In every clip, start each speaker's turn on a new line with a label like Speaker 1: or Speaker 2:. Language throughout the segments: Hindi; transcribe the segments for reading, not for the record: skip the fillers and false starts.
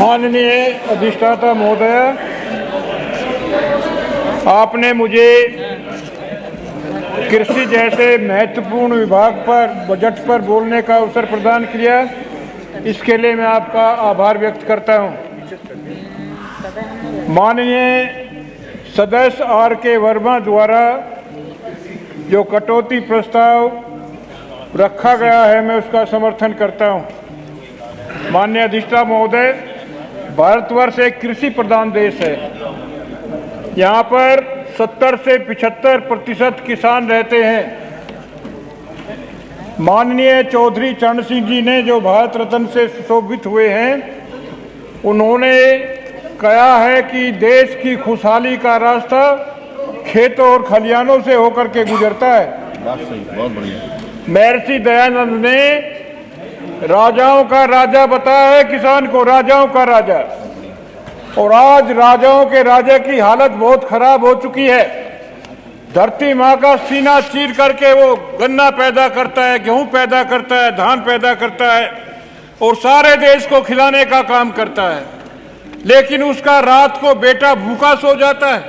Speaker 1: माननीय अधिष्ठाता महोदय, आपने मुझे कृषि जैसे महत्वपूर्ण विभाग पर बजट पर बोलने का अवसर प्रदान किया, इसके लिए मैं आपका आभार व्यक्त करता हूं। माननीय सदस्य R.K. वर्मा द्वारा जो कटौती प्रस्ताव रखा गया है, मैं उसका समर्थन करता हूं। माननीय अधिष्ठाता महोदय, भारतवर्ष एक कृषि प्रधान देश है। यहाँ पर 70 से 75% किसान रहते हैं। माननीय चौधरी चरण सिंह जी ने जो भारत रत्न से सुशोभित हुए हैं, उन्होंने कहा है कि देश की खुशहाली का रास्ता खेतों और खलिहानों से होकर के गुजरता है।
Speaker 2: बात सही, बहुत बढ़िया।
Speaker 1: महर्षि दयानंद ने राजाओं का राजा बताया है किसान को, राजाओं का राजा। और आज राजाओं के राजा की हालत बहुत खराब हो चुकी है। धरती माँ का सीना चीर करके वो गन्ना पैदा करता है, गेहूं पैदा करता है, धान पैदा करता है और सारे देश को खिलाने का काम करता है। लेकिन उसका रात को बेटा भूखा सो जाता है,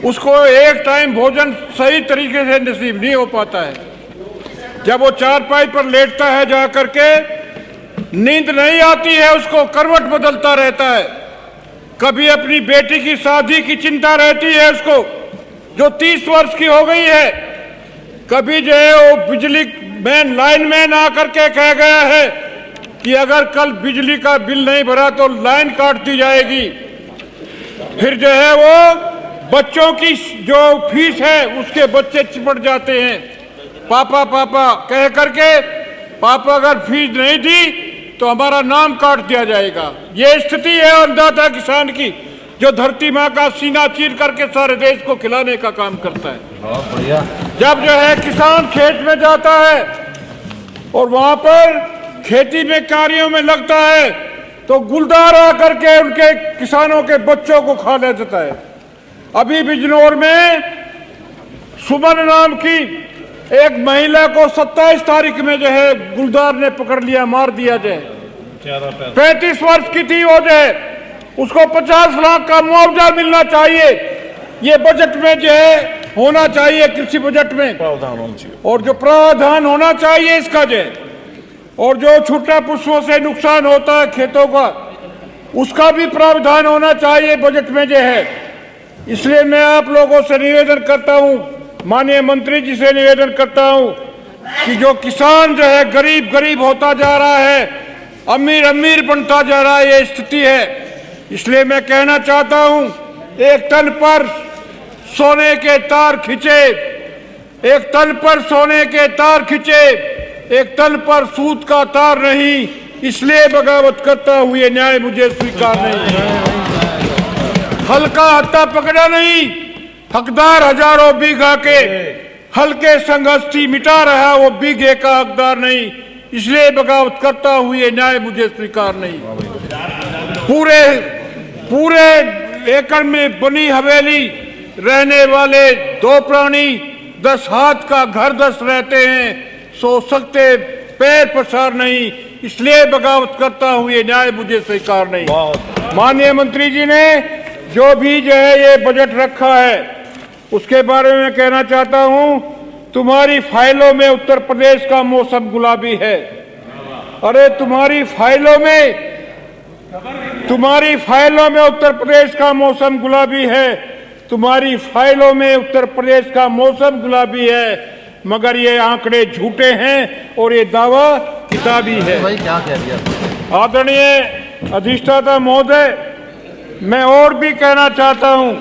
Speaker 1: उसको एक टाइम भोजन सही तरीके से नसीब नहीं हो पाता है। जब वो चारपाई पर लेटता है जाकर के, नींद नहीं आती है, उसको करवट बदलता रहता है। कभी अपनी बेटी की शादी की चिंता रहती है उसको, जो 30 वर्ष की हो गई है। कभी जो है वो बिजली मैन लाइन मैन आकर के कह गया है कि अगर कल बिजली का बिल नहीं भरा तो लाइन काट दी जाएगी। फिर जो है वो बच्चों की जो फीस है उसके बच्चे चिपट जाते हैं, पापा पापा कह करके। पापा अगर फीस नहीं दी तो हमारा नाम काट दिया जाएगा। ये स्थिति है अन्नदाता किसान की, जो धरती माँ का सीना चीर करके सारे देश को खिलाने का काम करता है।
Speaker 2: बहुत बढ़िया।
Speaker 1: जब जो है किसान खेत में जाता है और वहां पर खेती में कार्यों में लगता है, तो गुलदार आकर के उनके किसानों के बच्चों को खा ले जाता है। अभी बिजनौर में सुमन नाम की एक महिला को 27 तारीख में जो है गुलदार ने पकड़ लिया, मार दिया। जो 35 वर्ष की थी वो, जो है उसको 50 लाख का मुआवजा मिलना चाहिए। ये बजट में जो है होना चाहिए, कृषि बजट में
Speaker 2: प्रावधान होना चाहिए।
Speaker 1: और जो प्रावधान होना चाहिए इसका जो है, और जो छूटा पुष्पों से नुकसान होता है खेतों का, उसका भी प्रावधान होना चाहिए बजट में जो है। इसलिए मैं आप लोगों से निवेदन करता हूं, माननीय मंत्री जी से निवेदन करता हूं कि जो किसान जो है गरीब गरीब होता जा रहा है, अमीर अमीर बनता जा रहा है, ये स्थिति है। इसलिए मैं कहना चाहता हूं, एक तन पर सोने के तार खींचे, एक तन पर सोने के तार खींचे, एक तन पर सूत का तार नहीं। इसलिए बगावत करता हूं, ये न्याय मुझे स्वीकार नहीं। हल्का हत्ता पकड़ा नहीं, हकदार हजारों बीघा के, हल्के संघर्षी मिटा रहा वो बीघे का हकदार नहीं। इसलिए बगावत करता हूं, ये न्याय मुझे स्वीकार नहीं। पूरे एकड़ में बनी हवेली रहने वाले 2 प्राणी 10 हाथ का घर 10 रहते हैं, सो सकते पैर पसार नहीं। इसलिए बगावत करता हूं, ये न्याय मुझे स्वीकार नहीं। माननीय मंत्री जी ने जो भी जो है ये बजट रखा है, उसके बारे में कहना चाहता हूं, तुम्हारी फाइलों में उत्तर प्रदेश का मौसम गुलाबी है। अरे तुम्हारी फाइलों में उत्तर प्रदेश का मौसम गुलाबी है, तुम्हारी फाइलों में उत्तर प्रदेश का मौसम गुलाबी है, मगर ये आंकड़े झूठे हैं और ये दावा किताबी है।
Speaker 2: भाई क्या कह दिया?
Speaker 1: आदरणीय अधिष्ठाता महोदय, मैं और भी कहना चाहता हूं,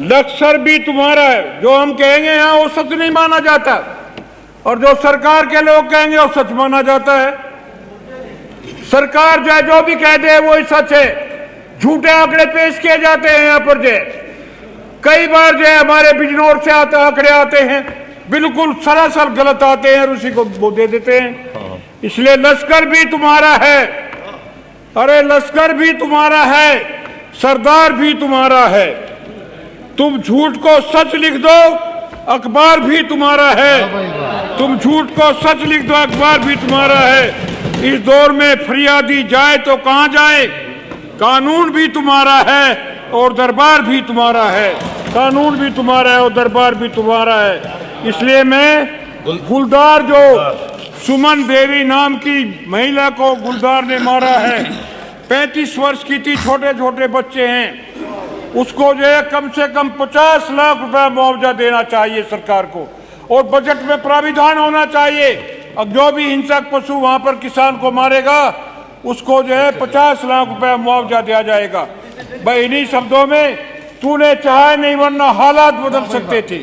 Speaker 1: लक्ष्य भी तुम्हारा है। जो हम कहेंगे यहाँ वो सच नहीं माना जाता, और जो सरकार के लोग कहेंगे वो सच माना जाता है। सरकार जो भी कह दे वो ही सच है। झूठे आंकड़े पेश किए जाते हैं यहाँ पर। जो कई बार जो है हमारे बिजनौर से आंकड़े आते हैं, बिल्कुल सरासर गलत आते हैं और उसी को वो दे देते हैं। इसलिए लश्कर भी तुम्हारा है। अरे लश्कर भी तुम्हारा है, सरदार भी तुम्हारा है। तुम झूठ को सच लिख दो, अखबार भी तुम्हारा है। तुम झूठ को सच लिख दो, अखबार भी तुम्हारा है। इस दौर में फरियादी जाए तो कहां जाए, कानून भी तुम्हारा है और दरबार भी तुम्हारा है। कानून भी तुम्हारा है और दरबार भी तुम्हारा है। इसलिए मैं गुलदार, जो सुमन देवी नाम की महिला को गुलदार ने मारा है, 35 वर्ष की थी, छोटे छोटे बच्चे हैं, उसको जो है कम से कम 50 लाख रुपए मुआवजा देना चाहिए सरकार को, और बजट में प्राविधान होना चाहिए। अब जो भी हिंसक पशु वहां पर किसान को मारेगा उसको जो है 50 लाख रुपए मुआवजा दिया जाएगा। भाई इन्हीं शब्दों में, तूने चाहा नहीं वरना हालात बदल सकते थे।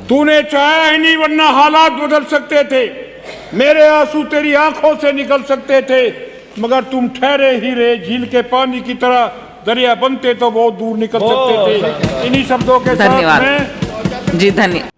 Speaker 1: तूने चाहा ही नहीं वरना हालात बदल सकते थे। मेरे आंसू तेरी आंखों से निकल सकते थे, मगर तुम ठहरे ही रहे। झील के पानी की तरह दरिया बनते तो बहुत दूर निकल सकते थे। इन्हीं शब्दों के साथ में
Speaker 3: जी धन्यवाद।